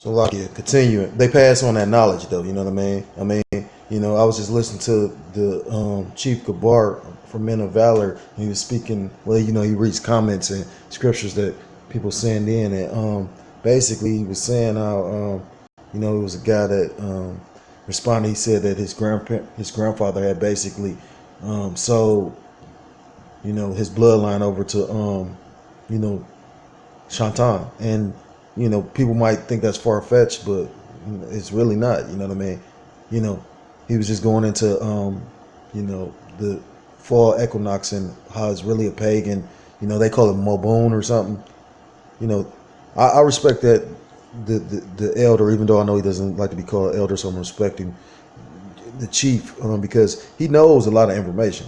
So like, yeah, continuing. They pass on that knowledge though. You know what I mean? I was just listening to the Chief Gabar from Men of Valor. And he was speaking. Well, he reads comments and scriptures that people send in, and basically he was saying how it was a guy that responded. He said that his grandfather had basically sold his bloodline over to Shantan, and people might think that's far fetched, but it's really not. You know what I mean? He was just going into the fall equinox and how it's really a pagan. They call it Mobone or something. I respect that the elder, even though I know he doesn't like to be called elder, so I'm respecting the chief because he knows a lot of information.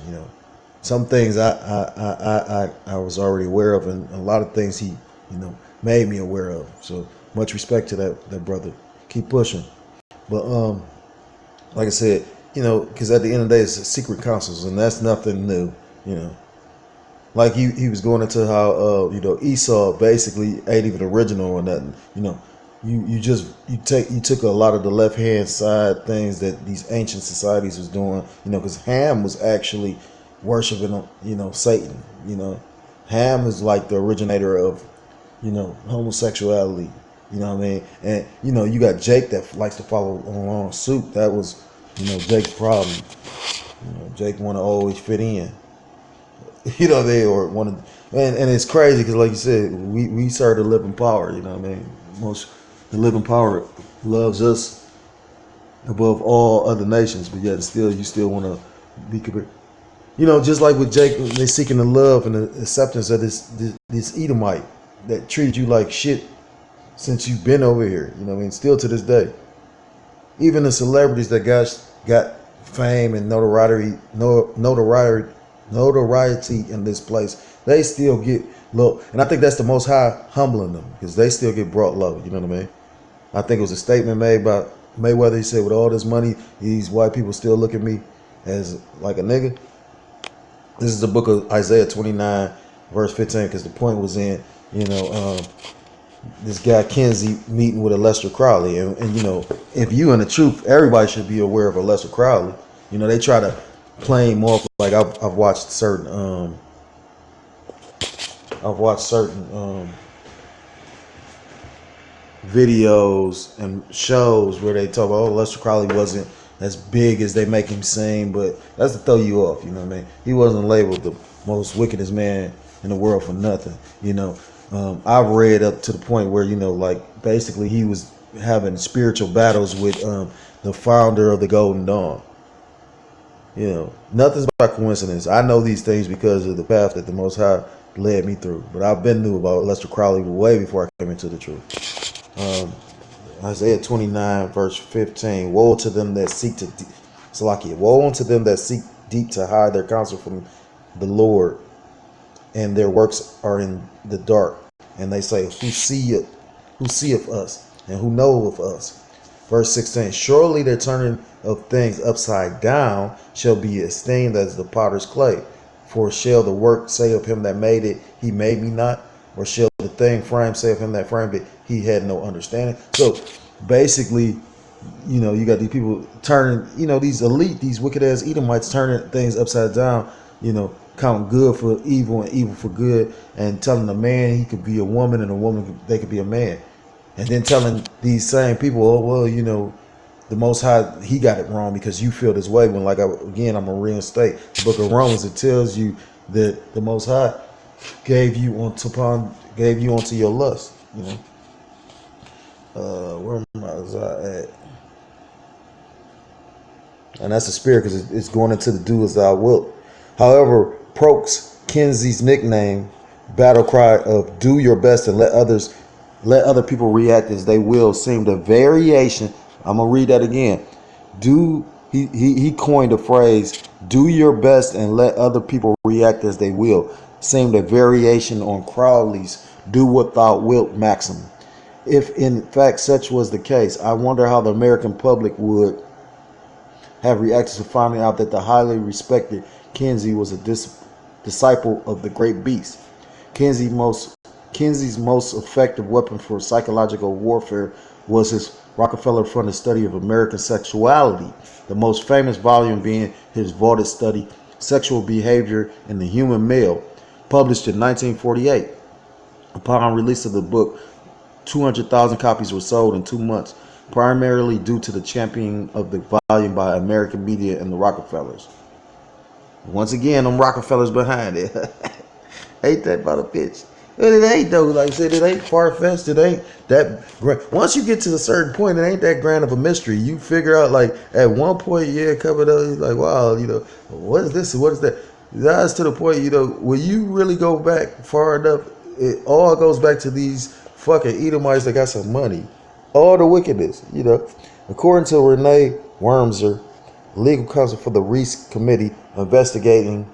Some things I was already aware of, and a lot of things he made me aware of. So much respect to that brother. Keep pushing. But like I said, because at the end of the day, it's secret councils, and that's nothing new. Like he was going into how Esau basically ain't even original or nothing. You took a lot of the left hand side things that these ancient societies was doing. Because Ham was actually worshiping Satan. Ham is like the originator of homosexuality. You know what I mean? And you got Jake that likes to follow along suit. That was Jake's problem. Jake want to always fit in. They or one of, and it's crazy because like you said, we serve the living power. You know what I mean? The living power loves us above all other nations, but yet you still want to be compared. Just like with Jake, they're seeking the love and the acceptance of this Edomite that treated you like shit since you've been over here. Still to this day. Even the celebrities that got fame and notoriety in this place, they still get low. And I think that's the Most High humbling them because they still get brought low. You know what I mean? I think it was a statement made by Mayweather. He said, with all this money, these white people still look at me as like a nigga. This is the book of Isaiah 29, verse 15, because the point was in, this guy Kenzie meeting with a Lester Crowley. And if you in the truth, everybody should be aware of a Lester Crowley. They try to play him off like I've watched certain videos and shows where they talk about, Lester Crowley wasn't as big as they make him seem, but that's to throw you off. You know what I mean? He wasn't labeled the most wickedest man in the world for nothing. I've read up to the point where like basically he was having spiritual battles with the founder of the Golden Dawn. Nothing's by coincidence. I know these things because of the path that the Most High led me through. But I've been knew about Lester Crowley way before I came into the truth. Isaiah 29, verse 15. Woe to them that seek to woe unto them that seek deep to hide their counsel from the Lord, and their works are in the dark. And they say, Who seeth us, and who knoweth us? Verse 16. Surely their turning of things upside down shall be esteemed as the potter's clay. For shall the work say of him that made it, he made me not? Or shall the thing framed say of him that framed it, he had no understanding? So basically, you got these people turning, these elite, these wicked ass Edomites turning things upside down, counting good for evil and evil for good, and telling a man he could be a woman and a woman they could be a man. And then telling these same people, oh, well, the Most High, he got it wrong because you feel this way. When, like, I'm going to reinstate the book of Romans. It tells you that the Most High gave you onto your lust. Where was I at? And that's the spirit because it's going into the do as thou wilt. However, Prokes Kenzie's nickname battle cry of "do your best and let other people react as they will" seemed a variation. I'm gonna read that again. He coined the phrase "do your best and let other people react as they will" seemed a variation on Crowley's "do what thou wilt" maxim. If in fact such was the case, I wonder how the American public would have reacted to finding out that the highly respected Kenzie was a disciple of the great beast. Kenzie Kinsey's most effective weapon for psychological warfare was his Rockefeller-funded study of American sexuality, the most famous volume being his vaunted study, Sexual Behavior in the Human Male, published in 1948. Upon release of the book, 200,000 copies were sold in 2 months, primarily due to the championing of the volume by American media and the Rockefellers. Once again, them Rockefellers behind it. Ain't that about a bitch? And it ain't though. Like I said, it ain't far-fetched. It ain't that grand. Once you get to a certain point, it ain't that grand of a mystery. You figure out, like, at one point, yeah, covered up, you're like, wow, what is this? What is that? That's to the point, when you really go back far enough, it all goes back to these fucking Edomites that got some money. All the wickedness, According to Renee Wormser, legal counsel for the Reese Committee investigating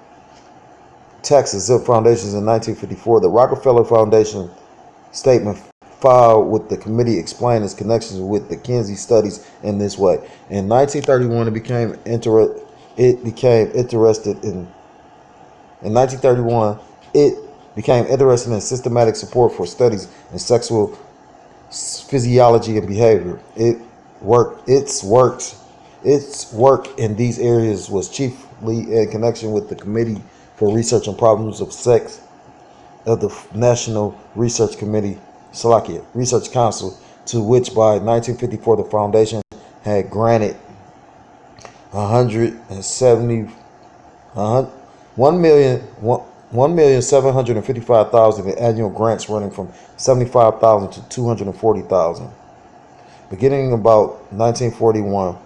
tax exempt foundations in 1954, the Rockefeller Foundation statement filed with the committee explained its connections with the Kinsey studies in this way. In 1931, it became interested in systematic support for studies in sexual physiology and behavior. Its work in these areas was chiefly in connection with the Committee for Research on Problems of Sex of the National Research Committee, Slovakia Research Council, to which by 1954 the foundation had granted 1,755,000 in annual grants running from 75,000 to 240,000. Beginning about 1941,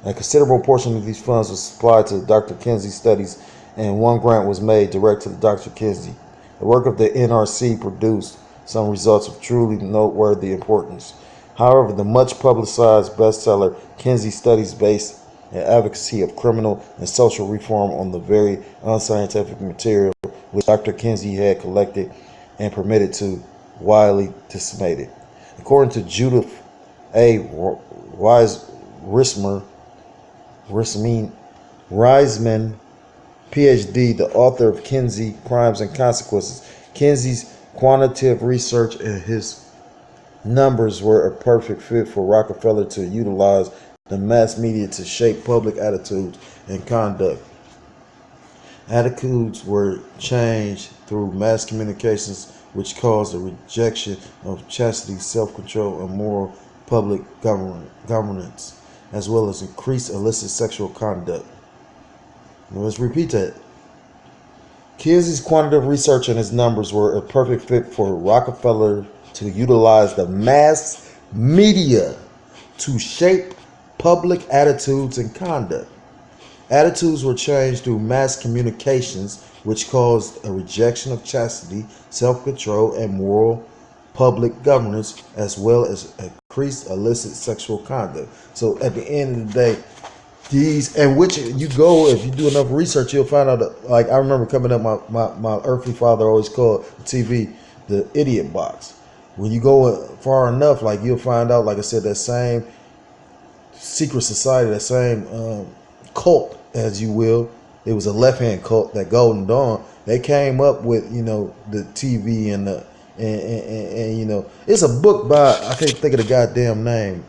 a considerable portion of these funds was supplied to Dr. Kinsey's studies, and one grant was made direct to Dr. Kinsey. The work of the NRC produced some results of truly noteworthy importance. However, the much publicized bestseller Kinsey Studies based an advocacy of criminal and social reform on the very unscientific material which Dr. Kinsey had collected and permitted to widely disseminated. According to Judith A. Reisman, PhD, the author of Kinsey, Crimes and Consequences, Kinsey's quantitative research and his numbers were a perfect fit for Rockefeller to utilize the mass media to shape public attitudes and conduct. Attitudes were changed through mass communications, which caused a rejection of chastity, self-control, and moral public governance, as well as increased illicit sexual conduct. Now let's repeat that. Kinsey's quantitative research and his numbers were a perfect fit for Rockefeller to utilize the mass media to shape public attitudes and conduct. Attitudes were changed through mass communications, which caused a rejection of chastity, self-control, and moral public governance, as well as increased illicit sexual conduct. So at the end of the day, if you do enough research, you'll find out that, like, I remember coming up, my earthly father always called the TV the idiot box. When you go far enough, like, you'll find out, like I said, that same secret society, that same cult, as you will. It was a left-hand cult, that Golden Dawn. They came up with, the TV and it's a book by, I can't think of the goddamn name.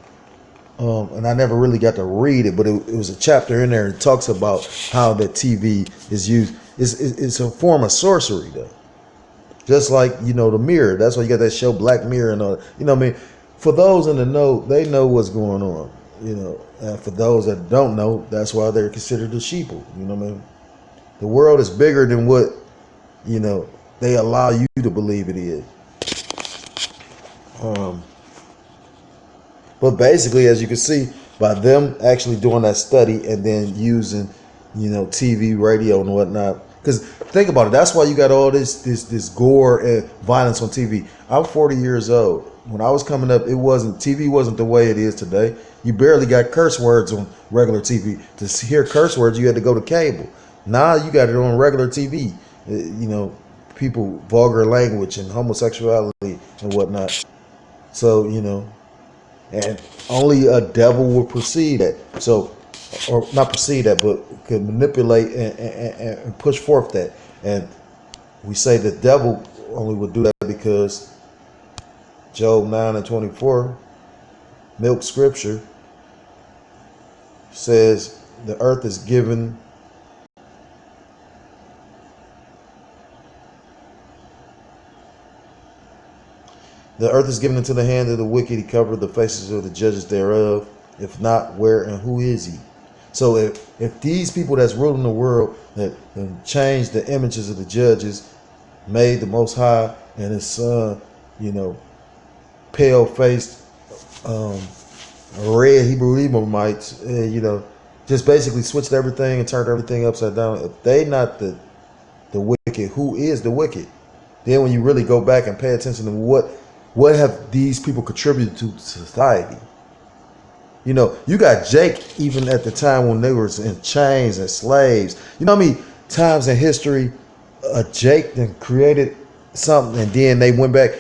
And I never really got to read it, but it was a chapter in there that talks about how the TV is used. It's a form of sorcery, though. Just like, the mirror. That's why you got that show Black Mirror and all. For those in the know, they know what's going on. And for those that don't know, that's why they're considered the sheeple. The world is bigger than what, they allow you to believe it is. But basically, as you can see, by them actually doing that study and then using, TV, radio, and whatnot. Because think about it, that's why you got all this gore and violence on TV. I'm 40 years old. When I was coming up, TV wasn't the way it is today. You barely got curse words on regular TV. To hear curse words, you had to go to cable. Now you got it on regular TV. People, vulgar language and homosexuality and whatnot. So, and only a devil would perceive that. So, or not perceive that, but could manipulate and push forth that. And we say the devil only would do that because Job 9:24, milk scripture, says the earth is given into the hand of the wicked. He covered the faces of the judges thereof. If not, where and who is he? So if these people that's ruling the world that changed the images of the judges, made the Most High and his son, pale-faced, red Hebrew Edomites, just basically switched everything and turned everything upside down. If they not the wicked, who is the wicked? Then when you really go back and pay attention to what have these people contributed to society? You got Jake even at the time when they were in chains and slaves. You know how many times in history Jake then created something and then they went back?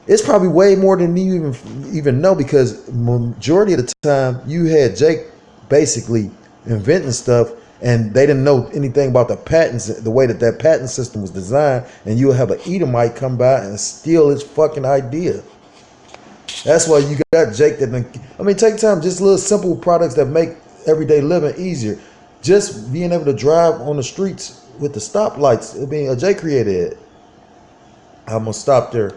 It's probably way more than you even know, because majority of the time you had Jake basically inventing stuff and they didn't know anything about the patents, the way that patent system was designed, and you'll have an Edomite come by and steal his fucking idea. That's why you got Jake take time, just little simple products that make everyday living easier. Just being able to drive on the streets with the stoplights, Jake created it. I'm gonna stop there.